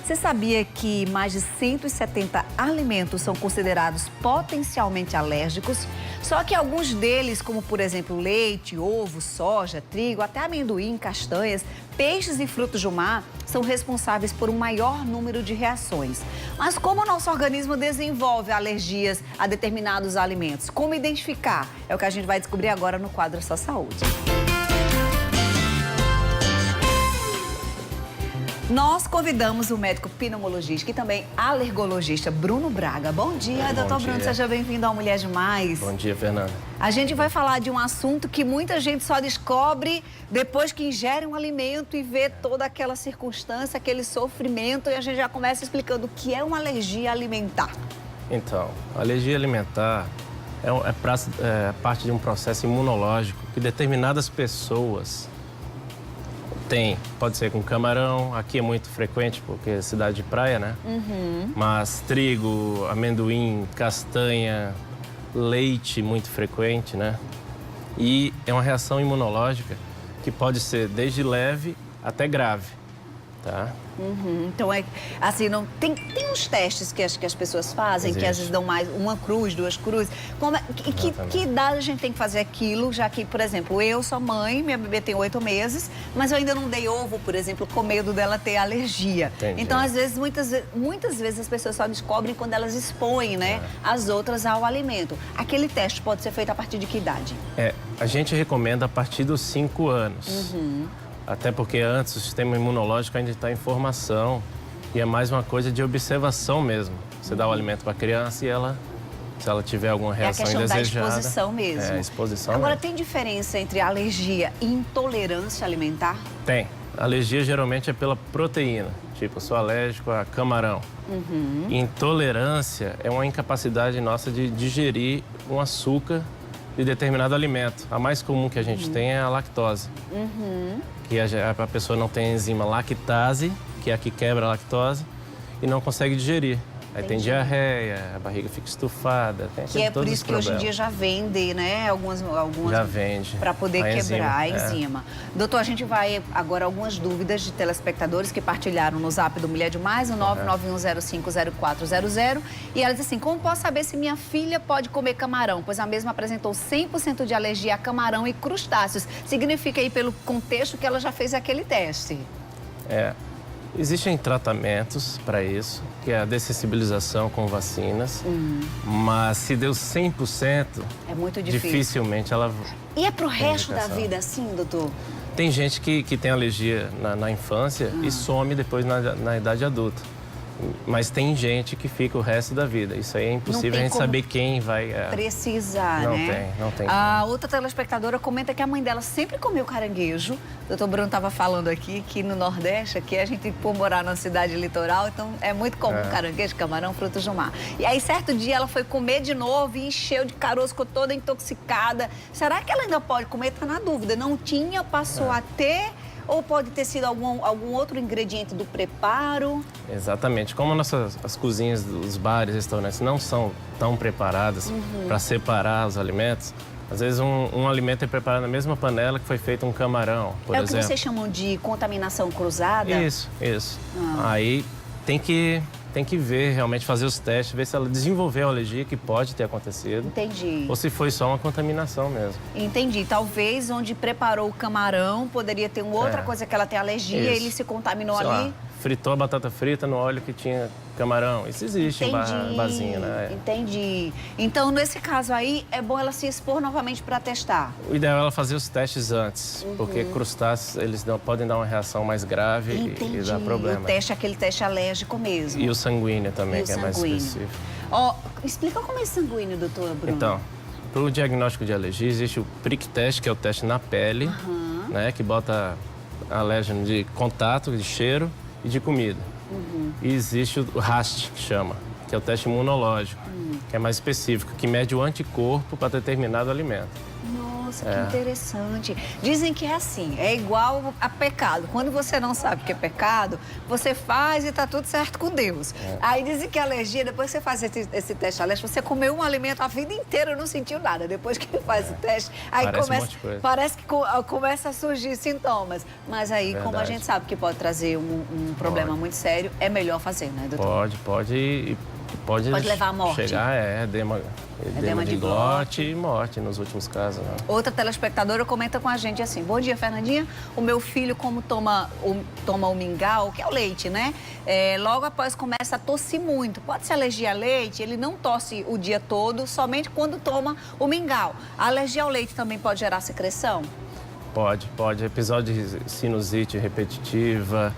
Você sabia que mais de 170 alimentos são considerados potencialmente alérgicos? Só que alguns deles, como por exemplo leite, ovo, soja, trigo, até amendoim, castanhas, peixes e frutos do mar, são responsáveis por um maior número de reações. Mas como o nosso organismo desenvolve alergias a determinados alimentos? Como identificar? É o que a gente vai descobrir agora no quadro Só Saúde. Nós convidamos o médico pneumologista e também alergologista Bruno Braga. Bom dia, doutor Bruno, seja bem-vindo ao Mulher Demais. Bom dia, Fernanda. A gente vai falar de um assunto que muita gente só descobre depois que ingere um alimento e vê toda aquela circunstância, aquele sofrimento, e a gente já começa explicando o que é uma alergia alimentar. Então, a alergia alimentar é parte de um processo imunológico que determinadas pessoas têm. Pode ser com camarão, aqui é muito frequente porque é cidade de praia, né? Mas trigo, amendoim, castanha, leite muito frequente, né? E é uma reação imunológica que pode ser desde leve até grave, tá? Então, é assim, não tem uns testes que as pessoas fazem, que às vezes dão mais uma cruz, duas cruzes. Que idade a gente tem que fazer aquilo, já que, por exemplo, eu sou mãe, minha bebê tem 8 meses, mas eu ainda não dei ovo, por exemplo, com medo dela ter alergia. Entendi. Então, às vezes, muitas vezes as pessoas só descobrem quando elas expõem, né, as outras ao alimento. Aquele teste pode ser feito a partir de que idade? A gente recomenda a partir dos 5 anos. Até porque antes o sistema imunológico ainda está em formação e é mais uma coisa de observação mesmo. Você dá o alimento para a criança e se ela tiver alguma reação indesejada... É a questão da exposição mesmo. Exposição Agora, mesmo. Tem diferença entre alergia e intolerância alimentar? Tem. Alergia geralmente é pela proteína, tipo, eu sou alérgico a camarão. Intolerância é uma incapacidade nossa de digerir um açúcar de determinado alimento. A mais comum que a gente tem é a lactose. Que a pessoa não tem a enzima lactase, que é a que quebra a lactose, e não consegue digerir. Aí tem diarreia, a barriga fica estufada, tem que é por isso que hoje em dia já vende, né? Algumas já vende. Para poder quebrar a enzima. enzima. Doutor, a gente vai agora algumas dúvidas de telespectadores que partilharam no zap do Mulher Demais, o 991050400. E ela diz assim: como posso saber se minha filha pode comer camarão? Pois a mesma apresentou 100% de alergia a camarão e crustáceos. Significa aí, pelo contexto, que ela já fez aquele teste. Existem tratamentos para isso, que é a dessensibilização com vacinas, mas se deu 100%, é muito difícil. Dificilmente ela... E é pro resto da vida assim, doutor? Tem gente que tem alergia na infância e some depois na idade adulta. Mas tem gente que fica o resto da vida. Isso aí é impossível a gente saber quem vai... precisar, né? Não tem. A outra telespectadora comenta que a mãe dela sempre comeu caranguejo. O doutor Bruno estava falando aqui que no Nordeste, aqui a gente por morar numa cidade litoral, então é muito comum caranguejo, camarão, frutos do mar. E aí, certo dia, ela foi comer de novo e encheu de caroço, ficou toda intoxicada. Será que ela ainda pode comer? Tá na dúvida. Não tinha, passou a ter... Ou pode ter sido algum outro ingrediente do preparo? Exatamente. Como as cozinhas dos bares, restaurantes não são tão preparadas para separar os alimentos, às vezes um alimento é preparado na mesma panela que foi feito um camarão, por exemplo. É o que vocês chamam de contaminação cruzada? Isso. Aí tem que ver, realmente fazer os testes, ver se ela desenvolveu a alergia, que pode ter acontecido. Entendi. Ou se foi só uma contaminação mesmo. Entendi. Talvez onde preparou o camarão, poderia ter uma outra coisa que ela tem alergia, ele se contaminou ali. Lá, fritou a batata frita no óleo que tinha camarão. Isso existe em barzinho, né? Entendi. Então, nesse caso aí, é bom ela se expor novamente para testar? O ideal é ela fazer os testes antes, porque crustáceos, eles podem dar uma reação mais grave e dar problema. O teste é aquele teste alérgico mesmo. E o sanguíneo também, que é mais específico. Explica como é sanguíneo, doutor Bruno. Então, para o diagnóstico de alergia, existe o prick test, que é o teste na pele, né, que bota alérgeno de contato, de cheiro e de comida. E existe o RAST, que chama, que é o teste imunológico, que é mais específico, que mede o anticorpo para determinado alimento. Nossa, que interessante. Dizem que é assim, é igual a pecado. Quando você não sabe o que é pecado, você faz e tá tudo certo com Deus. Aí dizem que a alergia, depois que você faz esse teste alérgico, você comeu um alimento a vida inteira e não sentiu nada. Depois que faz o teste, aí parece que começa a surgir sintomas. Mas aí, como a gente sabe que pode trazer um problema muito sério, é melhor fazer, né, doutor? Pode levar à morte. Chegar, edema de glote e morte nos últimos casos. Né? Outra telespectadora comenta com a gente assim: bom dia, Fernandinha. O meu filho, como toma o mingau, que é o leite, né? Logo após começa a tossir muito. Pode ser alergia a leite? Ele não tosse o dia todo, somente quando toma o mingau. A alergia ao leite também pode gerar secreção? Pode. Episódio de sinusite repetitiva.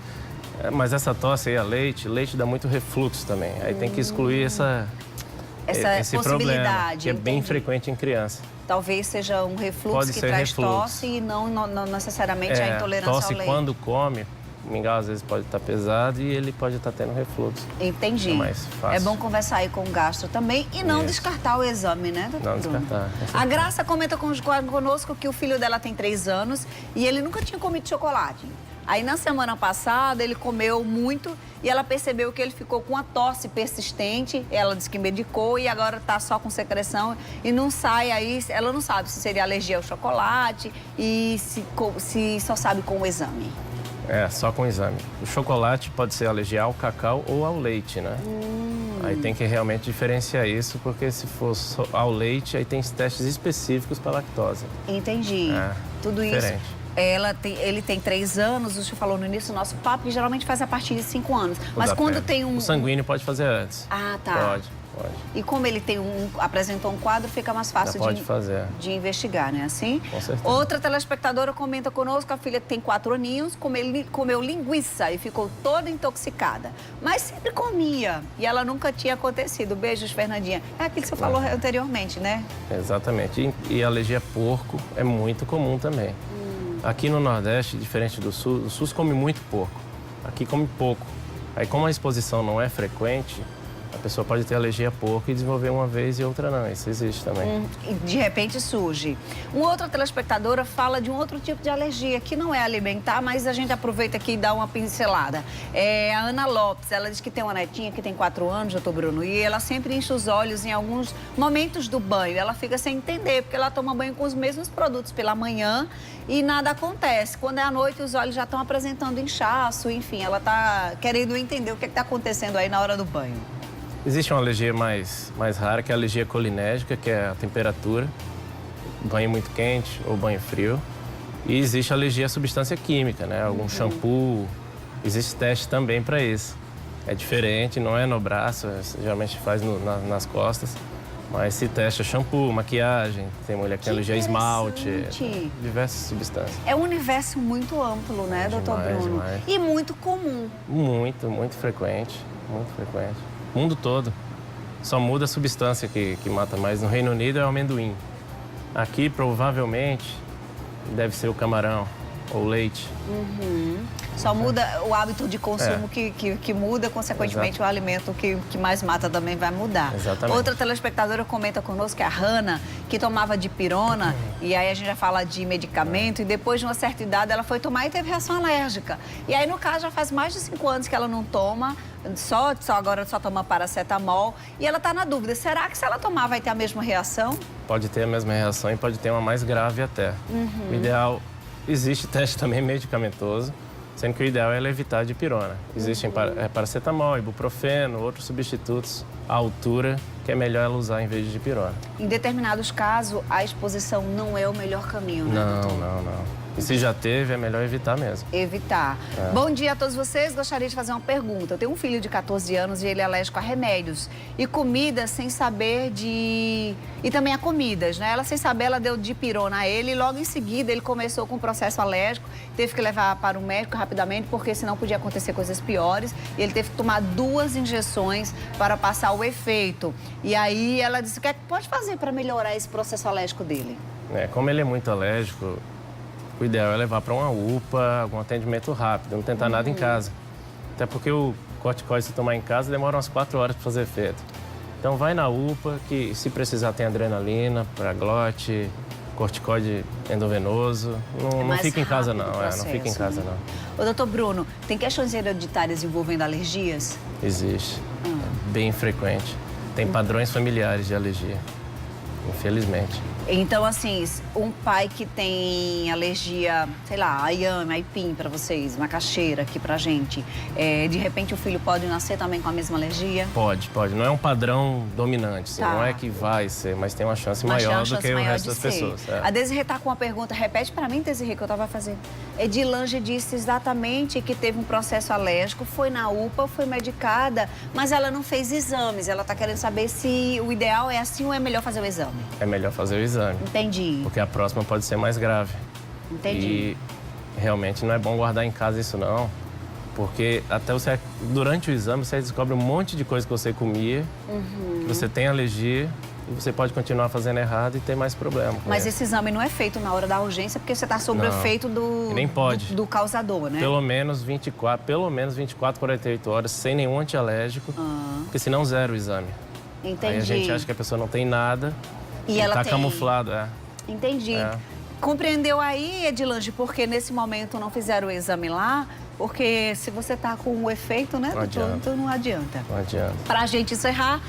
Mas essa tosse aí a leite dá muito refluxo também. Aí tem que excluir esse problema, que é bem frequente em criança. Talvez seja um refluxo que traz tosse e não necessariamente a intolerância ao leite. Tosse quando come, o mingau às vezes pode estar pesado e ele pode estar tendo refluxo. Entendi. É mais fácil. É bom conversar aí com o gastro também e não descartar o exame, né, doutor? Não descartar. A Graça comenta conosco que o filho dela tem 3 anos e ele nunca tinha comido chocolate. Aí, na semana passada, ele comeu muito e ela percebeu que ele ficou com uma tosse persistente. Ela disse que medicou e agora está só com secreção e não sai aí. Ela não sabe se seria alergia ao chocolate e se só sabe com o exame. Só com o exame. O chocolate pode ser alergia ao cacau ou ao leite, né? Aí tem que realmente diferenciar isso, porque se for só ao leite, aí tem testes específicos para lactose. Entendi. Tudo diferente. Isso. Ele tem 3 anos, o senhor falou no início do nosso papo, que geralmente faz a partir de 5 anos. Mas quando tem um... O sanguíneo pode fazer antes. Ah, tá. Pode. E como ele apresentou um quadro, fica mais fácil de investigar, né? Assim? Com certeza. Outra telespectadora comenta conosco, a filha tem 4 aninhos, comeu linguiça e ficou toda intoxicada. Mas sempre comia e ela nunca tinha acontecido. Beijos, Fernandinha. É aquilo que você falou anteriormente, né? Exatamente. E alergia a porco é muito comum também. Aqui no Nordeste, diferente do Sul, o Sul come muito porco. Aqui come pouco. Aí, como a exposição não é frequente, a pessoa pode ter alergia a porco e desenvolver uma vez e outra não. Isso existe também. E de repente surge. Uma outra telespectadora fala de um outro tipo de alergia, que não é alimentar, mas a gente aproveita aqui e dá uma pincelada. É a Ana Lopes, ela diz que tem uma netinha que tem 4 anos, doutor Bruno, e ela sempre enche os olhos em alguns momentos do banho. Ela fica sem entender, porque ela toma banho com os mesmos produtos pela manhã e nada acontece. Quando é à noite, os olhos já estão apresentando inchaço, enfim, ela está querendo entender o que está acontecendo aí na hora do banho. Existe uma alergia mais rara, que é a alergia colinérgica, que é a temperatura, banho muito quente ou banho frio. E existe a alergia à substância química, né? Algum shampoo, existe teste também para isso. É diferente, não é no braço, geralmente faz nas costas. Mas se testa shampoo, maquiagem, tem mulher que tem alergia a esmalte, diversas substâncias. É um universo muito amplo, né, doutor Bruno? Demais. E muito comum. Muito frequente, muito frequente. O mundo todo. Só muda a substância que mata mais. No Reino Unido é o amendoim. Aqui, provavelmente, deve ser o camarão ou o leite. Só muda o hábito de consumo que muda, consequentemente, o alimento que mais mata também vai mudar. Exatamente. Outra telespectadora comenta conosco, que é a Hanna, que tomava dipirona, e aí a gente já fala de medicamento, e depois de uma certa idade ela foi tomar e teve reação alérgica. E aí, no caso, já faz mais de 5 anos que ela não toma, agora só toma paracetamol, e ela está na dúvida, será que se ela tomar vai ter a mesma reação? Pode ter a mesma reação e pode ter uma mais grave até. O ideal, existe teste também medicamentoso, sendo que o ideal é ela evitar a dipirona. Existem paracetamol, ibuprofeno, outros substitutos à altura, que é melhor ela usar em vez de dipirona. Em determinados casos, a exposição não é o melhor caminho, né, doutor? Não. E se já teve, é melhor evitar mesmo. Evitar. Bom dia a todos vocês. Gostaria de fazer uma pergunta. Eu tenho um filho de 14 anos e ele é alérgico a remédios. E comida sem saber de... E também a comidas, né? Ela sem saber, ela deu dipirona a ele e logo em seguida ele começou com um processo alérgico. Teve que levar para o médico rapidamente, porque senão podia acontecer coisas piores. E ele teve que tomar 2 injeções para passar o efeito. E aí ela disse, o que é que pode fazer para melhorar esse processo alérgico dele? Como ele é muito alérgico, o ideal é levar para uma UPA, algum atendimento rápido, não tentar nada em casa. Até porque o corticoide, se tomar em casa, demora umas 4 horas para fazer efeito. Então vai na UPA, que se precisar tem adrenalina para glote, corticoide endovenoso. Não fica em casa, não. Não fica em casa, não. Ô, doutor Bruno, tem questões hereditárias envolvendo alergias? Existe. É bem frequente. Tem padrões familiares de alergia, infelizmente. Então, assim, um pai que tem alergia, sei lá, ayame, aipim pra vocês, macaxeira aqui pra gente, de repente o filho pode nascer também com a mesma alergia? Pode. Não é um padrão dominante, assim, não é que vai ser, mas tem uma chance maior do que o resto das pessoas. A Desirê tá com uma pergunta, repete pra mim, Desirê, que eu tava fazendo. Edilange disse exatamente que teve um processo alérgico, foi na UPA, foi medicada, mas ela não fez exames. Ela tá querendo saber se o ideal é assim ou é melhor fazer o exame. É melhor fazer o exame. Entendi. Porque a próxima pode ser mais grave. Entendi. E realmente não é bom guardar em casa isso não, porque até durante o exame você descobre um monte de coisa que você comia, que você tem alergia e você pode continuar fazendo errado e ter mais problema. Mas esse exame não é feito na hora da urgência porque você está sob o efeito do causador, né? Pelo menos 24, 48 horas sem nenhum antialérgico, porque senão zero o exame. Entendi. Aí a gente acha que a pessoa não tem nada e ela tá tem camuflado. Entendi. Compreendeu aí, Edilange, porque nesse momento não fizeram o exame lá? Porque se você tá com o efeito, né, doutor, então não adianta. Não adianta. Pra gente encerrar,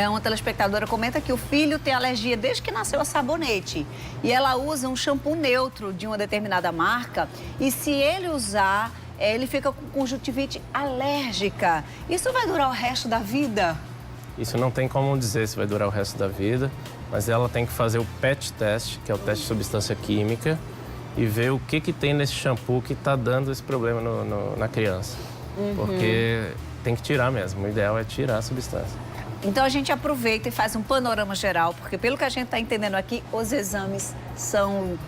uma telespectadora comenta que o filho tem alergia desde que nasceu a sabonete. E ela usa um shampoo neutro de uma determinada marca. E se ele usar, ele fica com conjuntivite alérgica. Isso vai durar o resto da vida? Isso não tem como dizer se vai durar o resto da vida, mas ela tem que fazer o PET test, que é o teste de substância química, e ver o que tem nesse shampoo que está dando esse problema na criança. Porque tem que tirar mesmo, o ideal é tirar a substância. Então a gente aproveita e faz um panorama geral, porque pelo que a gente está entendendo aqui, os exames são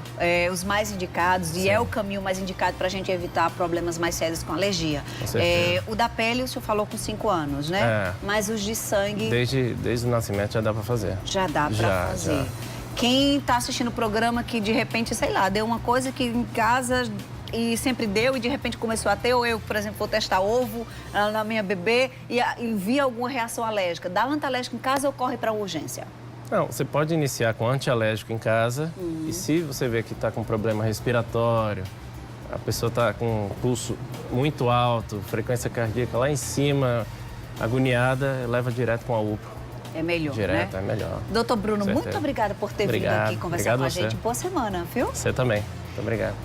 os mais indicados e é o caminho mais indicado para a gente evitar problemas mais sérios com alergia. Com certeza. O da pele, o senhor falou com 5 anos, né? Mas os de sangue... Desde o nascimento já dá para fazer. Já dá para fazer. Já. Quem está assistindo o programa que de repente, sei lá, deu uma coisa que em casa... e sempre deu e de repente começou a ter, ou eu, por exemplo, vou testar ovo na minha bebê e vi alguma reação alérgica. Dá um antialérgico em casa ou corre para urgência? Não, você pode iniciar com antialérgico em casa e se você vê que está com problema respiratório, a pessoa está com um pulso muito alto, frequência cardíaca lá em cima, agoniada, leva direto com a UPA. É melhor, direto, né? É melhor. Doutor Bruno, muito obrigada por ter vindo aqui conversar com a gente. Boa semana, viu? Você também. Muito obrigado.